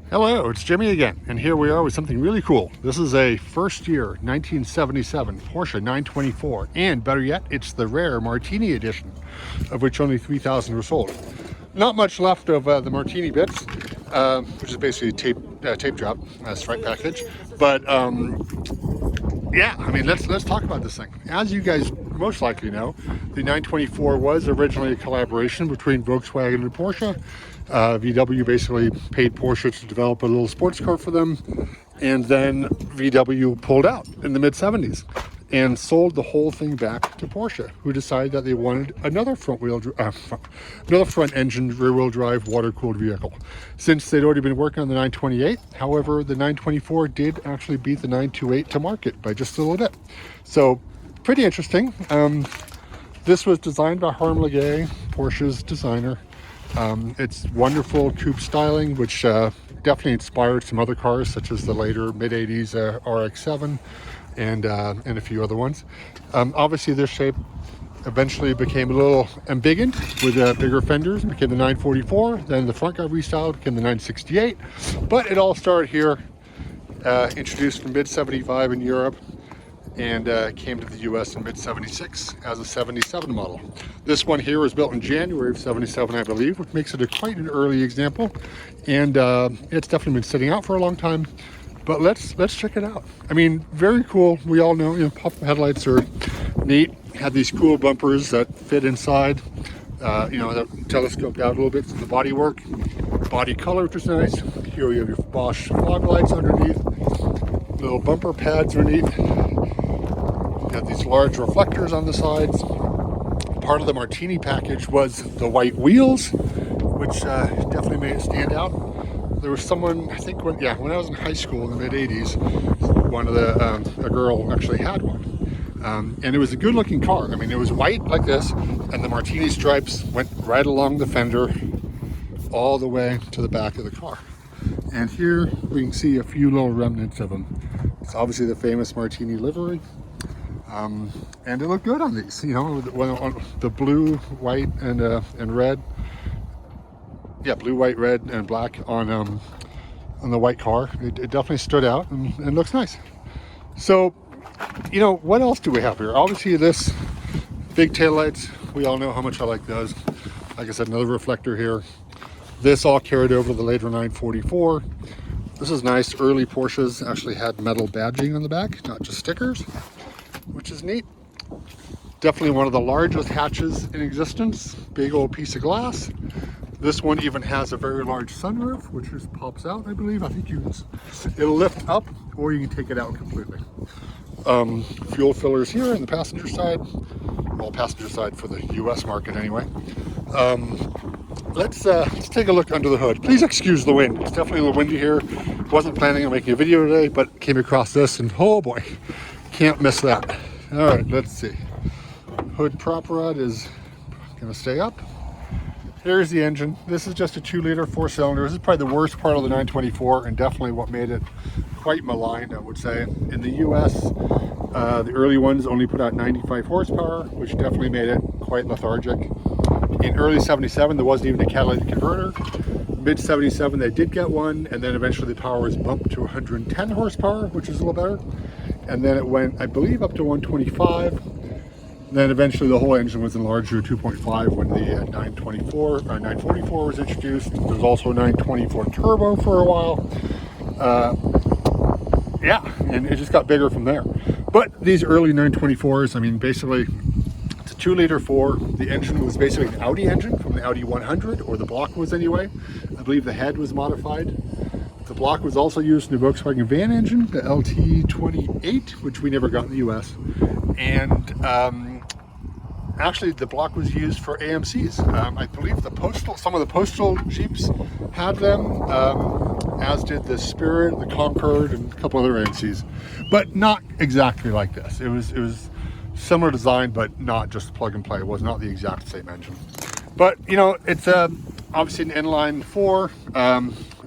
Hello, it's Jimmy again, and here we are with something really cool. This is a first year 1977 Porsche 924, and better yet, it's the rare Martini Edition, of which only 3,000 were sold. Not much left of the Martini bits, which is basically a tape job, stripe package. But yeah, I mean, let's talk about this thing. As you guys most likely know, the 924 was originally a collaboration between Volkswagen and Porsche. VW basically paid Porsche to develop a little sports car for them, and then VW pulled out in the mid-70s and sold the whole thing back to Porsche, who decided that they wanted another front engine rear-wheel drive water-cooled vehicle. Since they'd already been working on the 928, however, the 924 did actually beat the 928 to market by just a little bit. So pretty interesting. This was designed by Harm Legay, Porsche's designer. It's wonderful coupe styling, which definitely inspired some other cars, such as the later mid-80s RX-7 and a few other ones. Obviously, this shape eventually became a little embiggened with bigger fenders, and became the 944. Then the front got restyled, became the 968. But it all started here, introduced in mid-75 in Europe, and came to the US in mid-76 as a 77 model. This one here was built in January of 77, I believe, which makes it quite an early example. And it's definitely been sitting out for a long time, but let's check it out. I mean, very cool. We all know, pop headlights are neat. Had these cool bumpers that fit inside, that telescoped out a little bit from the bodywork. Body color, which is nice. Here you have your Bosch fog lights underneath. Little bumper pads underneath. Got these large reflectors on the sides. Part of the Martini package was the white wheels, which definitely made it stand out. There was someone, I think when I was in high school in the mid-80s, a girl actually had one. And it was a good looking car. I mean, it was white like this, and the Martini stripes went right along the fender all the way to the back of the car. And here we can see a few little remnants of them. It's obviously the famous Martini livery. And it looked good on these, the blue, white, and red. Yeah, blue, white, red, and black on the white car. It definitely stood out and looks nice. So, what else do we have here? Obviously, this big taillights. We all know how much I like those. Like I said, another reflector here. This all carried over to the later 944. This is nice. Early Porsches actually had metal badging on the back, not just stickers, which is neat. Definitely one of the largest hatches in existence. Big old piece of glass. This one even has a very large sunroof, which just pops out, I believe. I think it'll lift up, or you can take it out completely. Fuel fillers here on the passenger side. Well, passenger side for the US market anyway. Let's take a look under the hood. Please excuse the wind. It's definitely a little windy here. Wasn't planning on making a video today, but came across this, and oh boy, can't miss that. All right, let's see. Hood prop rod is gonna stay up. Here's the engine. This is just a 2-liter 4-cylinder. This is probably the worst part of the 924, and definitely what made it quite maligned, I would say. In the US, the early ones only put out 95 horsepower, which definitely made it quite lethargic. In early 77, there wasn't even a catalytic converter. Mid 77, they did get one, and then eventually the power was bumped to 110 horsepower, which is a little better. And then it went, I believe, up to 125. Then eventually the whole engine was enlarged to 2.5 when the 944 was introduced. There was also a 924 turbo for a while. Yeah, and it just got bigger from there. But these early 924s, I mean, basically, it's a 2-liter 4. The engine was basically an Audi engine from the Audi 100, or the block was anyway. I believe the head was modified. The block was also used in the Volkswagen van engine, the LT28, which we never got in the US. And actually, the block was used for AMCs. I believe some of the postal Jeeps had them, as did the Spirit, the Concorde, and a couple other AMCs. But not exactly like this. It was similar design, but not just plug and play. It was not the exact same engine. But, it's obviously an inline 4.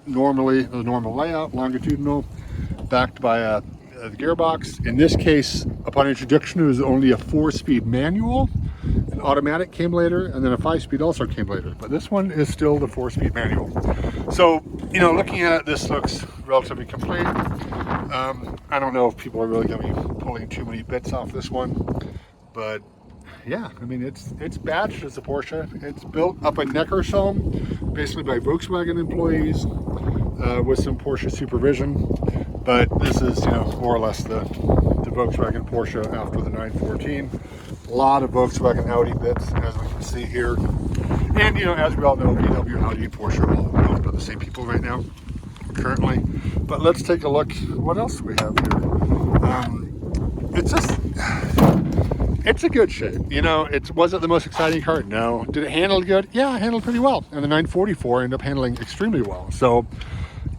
Normally the normal layout, longitudinal, backed by a gearbox. In this case, upon introduction, it was only a 4-speed manual. An automatic came later, and then a 5-speed also came later. But this one is still the 4-speed manual. So you know, looking at it, this looks relatively complete. I don't know if people are really going to be pulling too many bits off this one, but yeah, I mean, it's badged as a Porsche. It's built up in Neckarsulm, basically by Volkswagen employees, with some Porsche supervision. But this is, you know, more or less the Volkswagen Porsche after the 914. A lot of Volkswagen Audi bits, as we can see here. And, you know, as we all know, VW, Audi, Porsche are all owned by the same people right now, currently. But let's take a look what else we have here. It's a good shape. You know, was it the most exciting car? No. Did it handle good? Yeah, it handled pretty well. And the 944 ended up handling extremely well. So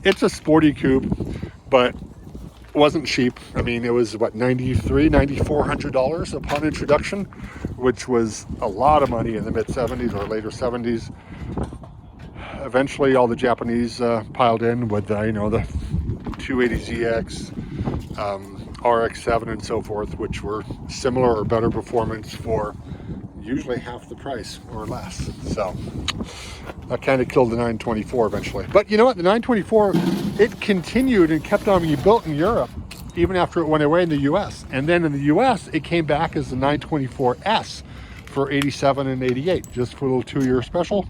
it's a sporty coupe, but wasn't cheap. I mean, it was what, $9,400 upon introduction, which was a lot of money in the mid 70s or later 70s. Eventually all the Japanese piled in with you know, the 280ZX, RX-7 and so forth, which were similar or better performance for usually half the price or less. So that kind of killed the 924 eventually. But you know what, the 924, it continued and kept on being built in Europe even after it went away in the US. And then in the US, it came back as the 924S for 87 and 88, just for a little 2-year special.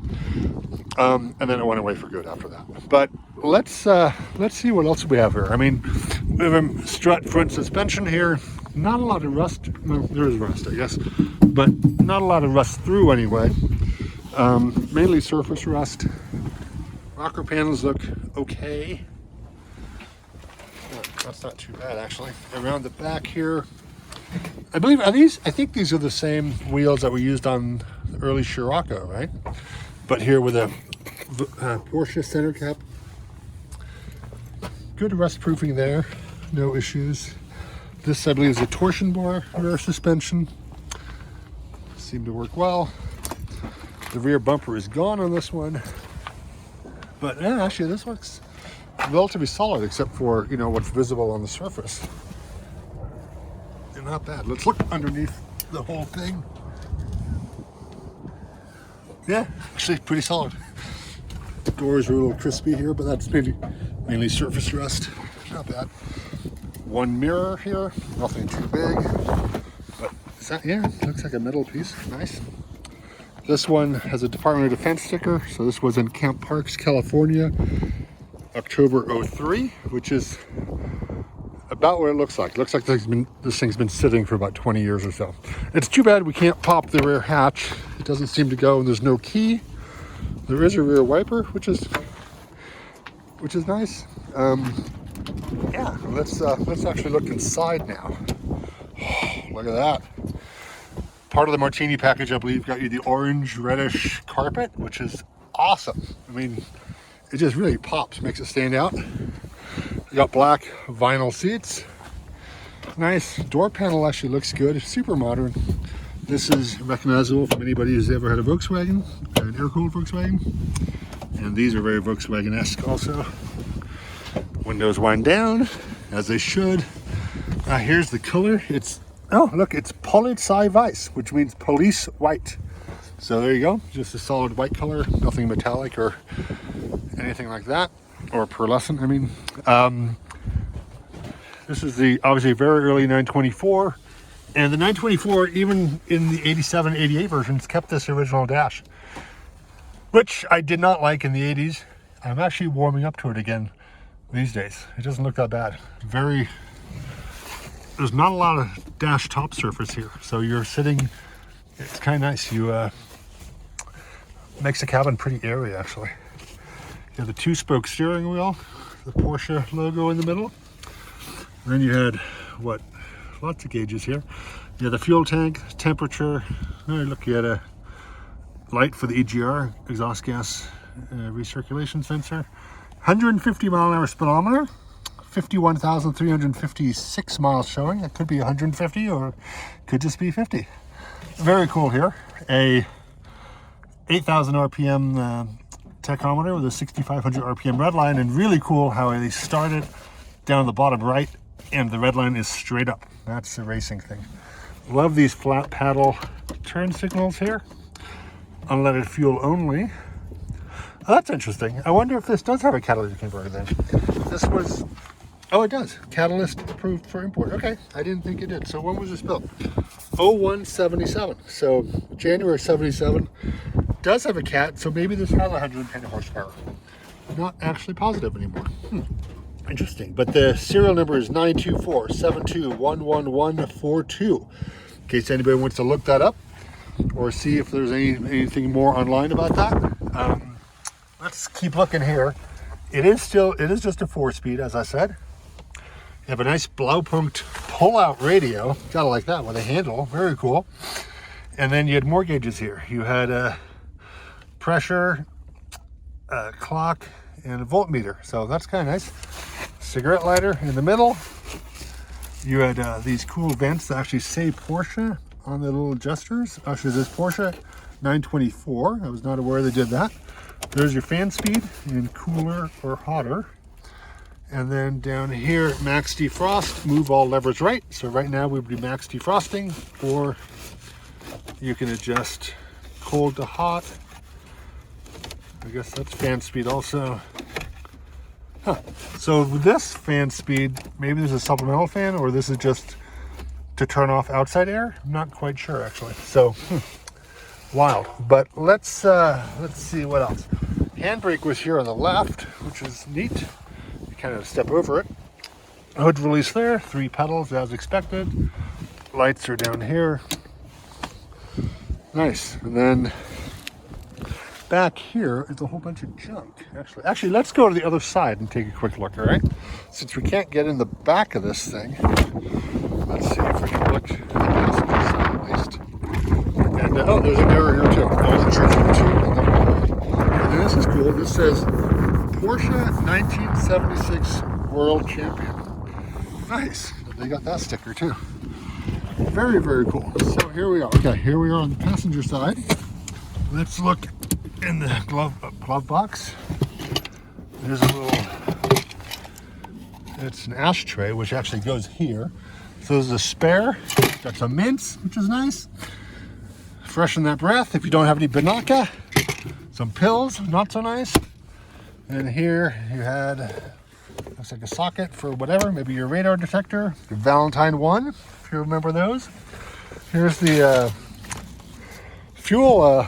And then it went away for good after that. But let's see what else we have here. I mean, we have a strut front suspension here. Not a lot of rust. Well, there is rust, I guess, but not a lot of rust through anyway. Mainly surface rust. Rocker panels look okay. Oh, that's not too bad, actually. Around the back here, I think these are the same wheels that we used on the early Scirocco, right? But here with a Porsche center cap. Good rust proofing there, no issues. This, I believe, is a torsion bar rear suspension. Seemed to work well. The rear bumper is gone on this one. But yeah, actually this looks relatively solid except for, you know, what's visible on the surface. Not bad. Let's look underneath the whole thing. Yeah, actually pretty solid. The doors are a little crispy here, but that's mainly surface rust. Not bad. One mirror here, nothing too big. But is that, yeah, looks like a metal piece. Nice. This one has a Department of Defense sticker. So this was in Camp Parks, California, October 03, which is about what it looks like. It looks like this thing's been sitting for about 20 years or so. It's too bad we can't pop the rear hatch. It doesn't seem to go, and there's no key. There is a rear wiper, which is nice. Yeah, let's actually look inside now. Oh, look at that. Part of the Martini package, I believe, got you the orange reddish carpet, which is awesome. I mean, it just really pops, makes it stand out. You got black vinyl seats. Nice door panel, actually looks good. Super modern. This is recognizable from anybody who's ever had a Volkswagen, an air-cooled Volkswagen. And these are very Volkswagen-esque also. Windows wind down, as they should. Here's the color. Oh, look, it's Polizei Weiß, which means police white. So there you go, just a solid white color, nothing metallic or anything like that. Or pearlescent, I mean. This is the obviously very early 924, and the 924, even in the 87, 88 versions, kept this original dash, which I did not like in the 80s. I'm actually warming up to it again these days. It doesn't look that bad. There's not a lot of dash top surface here, so you're sitting. It's kind of nice. Makes the cabin pretty airy, actually. You have the 2-spoke steering wheel, the Porsche logo in the middle. And then you had, what, lots of gauges here. You had the fuel tank, temperature. Oh, look, you had a light for the EGR, exhaust gas recirculation sensor. 150 mile an hour speedometer, 51,356 miles showing. It could be 150 or could just be 50. Very cool here. A 8,000 RPM tachometer with a 6,500 RPM red line, and really cool how they start it down the bottom right and the red line is straight up. That's the racing thing. Love these flat paddle turn signals here. Unleaded fuel only. Oh, that's interesting. I wonder if this does have a catalytic converter then. This was, oh, it does. Catalyst approved for import. Okay, I didn't think it did. So when was this built? 0177. So January 77. Does have a cat, so maybe this has 110 horsepower. Not actually positive anymore. Interesting. But the serial number is 924-7211142. In case anybody wants to look that up or see if there's anything more online about that. Let's keep looking here. It is just a 4-speed, as I said. You have a nice Blaupunkt pull-out radio. Gotta like that with a handle. Very cool. And then you had more gauges here. You had a pressure, a clock, and a voltmeter. So that's kind of nice. Cigarette lighter in the middle. You had these cool vents that actually say Porsche on the little adjusters. Actually, this Porsche 924. I was not aware they did that. There's your fan speed in cooler or hotter. And then down here, max defrost, move all levers right. So right now we would be max defrosting, or you can adjust cold to hot. I guess that's fan speed also. So with this fan speed, maybe there's a supplemental fan, or this is just to turn off outside air. I'm not quite sure actually. So wild. But let's see what else. Handbrake was here on the left, which is neat. You kind of step over it. Hood release there. 3 pedals as expected. Lights are down here. Nice. And then back here is a whole bunch of junk. Actually, let's go to the other side and take a quick look, all right? Since we can't get in the back of this thing, let's see if we can look at the passenger side at least. And oh, there's a mirror here too. I wasn't sure if there were 2. And then this is cool. This says Porsche 1976 World Champion. Nice. They got that sticker too. Very, very cool. So here we are. Okay, here we are on the passenger side. Let's look in the glove box. There's a little, it's an ashtray, which actually goes here. So there's a spare, got some mints, which is nice. Freshen that breath if you don't have any Banaka. Some pills, not so nice. And here you had, looks like a socket for whatever, maybe your radar detector, your Valentine 1, if you remember those. Here's the fuel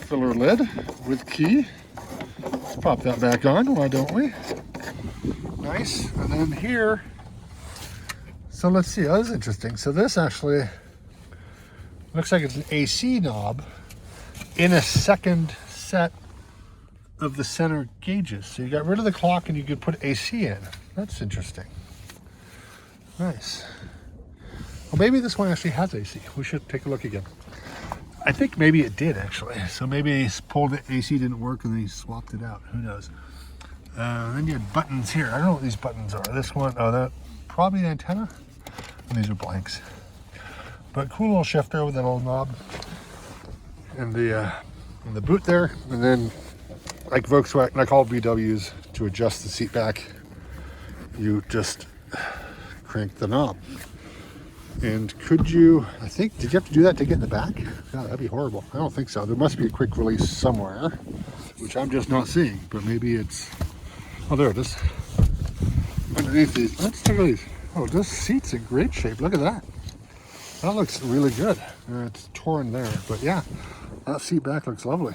filler lid with key. Let's pop that back on, why don't we? Nice. And then here, so let's see, oh, this is interesting. So this actually looks like it's an AC knob in a second set of the center gauges. So you got rid of the clock and you could put AC in. That's interesting. Nice. Well, maybe this one actually has AC. We should take a look again. I think maybe it did actually. So maybe he pulled the AC didn't work and then he swapped it out. Who knows? Then you had buttons here. I don't know what these buttons are. This one, oh, that probably the antenna. And these are blanks. But cool little shifter with that little knob. And the boot there. And then like Volkswagen, like all VWs, to adjust the seat back, you just crank the knob. And could you, I think, did you have to do that to get in the back? God, that'd be horrible. I don't think so. There must be a quick release somewhere, which I'm just not seeing, but maybe it's, oh, there it is. Underneath these, let's take a look. Oh, this seat's in great shape. Look at that. That looks really good. It's torn there, but yeah, that seat back looks lovely,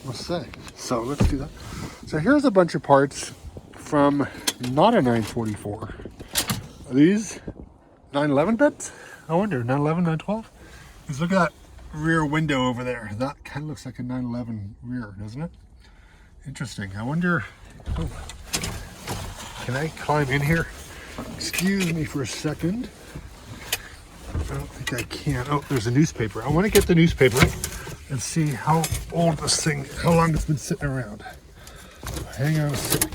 I must say. So let's do that. So here's a bunch of parts from not a 944. Are these 911 bits? I wonder, 911, 912? Because look at that rear window over there. That kind of looks like a 911 rear, doesn't it? Interesting. I wonder, oh, can I climb in here? Excuse me for a second. I don't think I can. Oh, there's a newspaper. I want to get the newspaper and see how old this thing, how long it's been sitting around. Hang on a sec.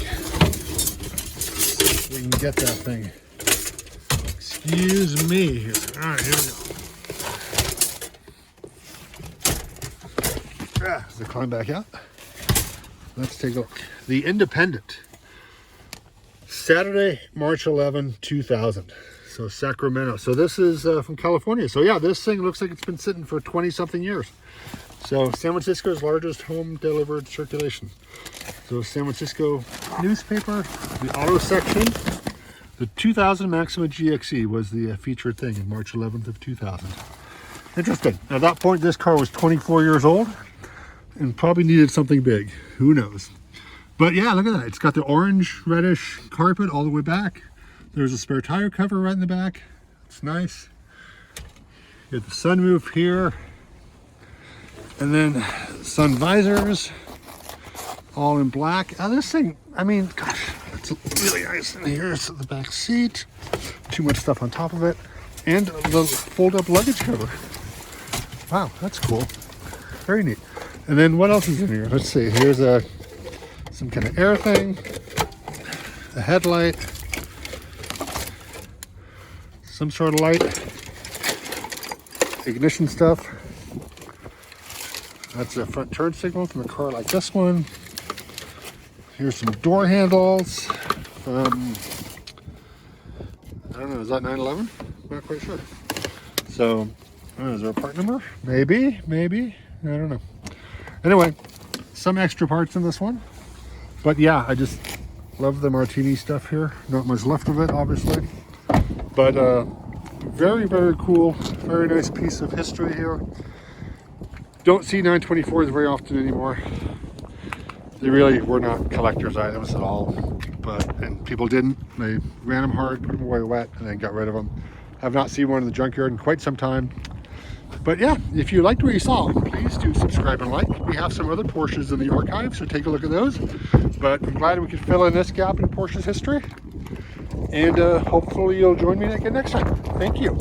So we can get that thing. Excuse me here. All right, here we go. So climb back out. Let's take a look. The Independent. Saturday, March 11, 2000. So Sacramento. So this is from California. So yeah, this thing looks like it's been sitting for 20 something years. So San Francisco's largest home delivered circulation. So San Francisco newspaper, the auto section. The 2000 Maxima GXE was the featured thing in March 11th of 2000. Interesting. At that point, this car was 24 years old and probably needed something big. Who knows? But yeah, look at that. It's got the orange reddish carpet all the way back. There's a spare tire cover right in the back. It's nice. You got the sunroof here. And then sun visors, all in black. Now this thing, I mean, gosh, it's really nice in here. It's the back seat. Too much stuff on top of it. And the fold-up luggage cover. Wow, that's cool. Very neat. And then what else is in here? Let's see. Here's some kind of air thing. A headlight. Some sort of light. Ignition stuff. That's a front turn signal from a car like this one. Here's some door handles. I don't know, is that 911? Not quite sure. So, is there a part number? Maybe. I don't know. Anyway, some extra parts in this one. But yeah, I just love the Martini stuff here. Not much left of it, obviously. But very, very cool. Very nice piece of history here. Don't see 924s very often anymore. They really were not collector's items at all. And people didn't. They ran them hard, put them away wet, and then got rid of them. Have not seen one in the junkyard in quite some time. But yeah, if you liked what you saw, please do subscribe and like. We have some other Porsches in the archive, so take a look at those. But I'm glad we could fill in this gap in Porsche's history. And hopefully you'll join me again next time. Thank you.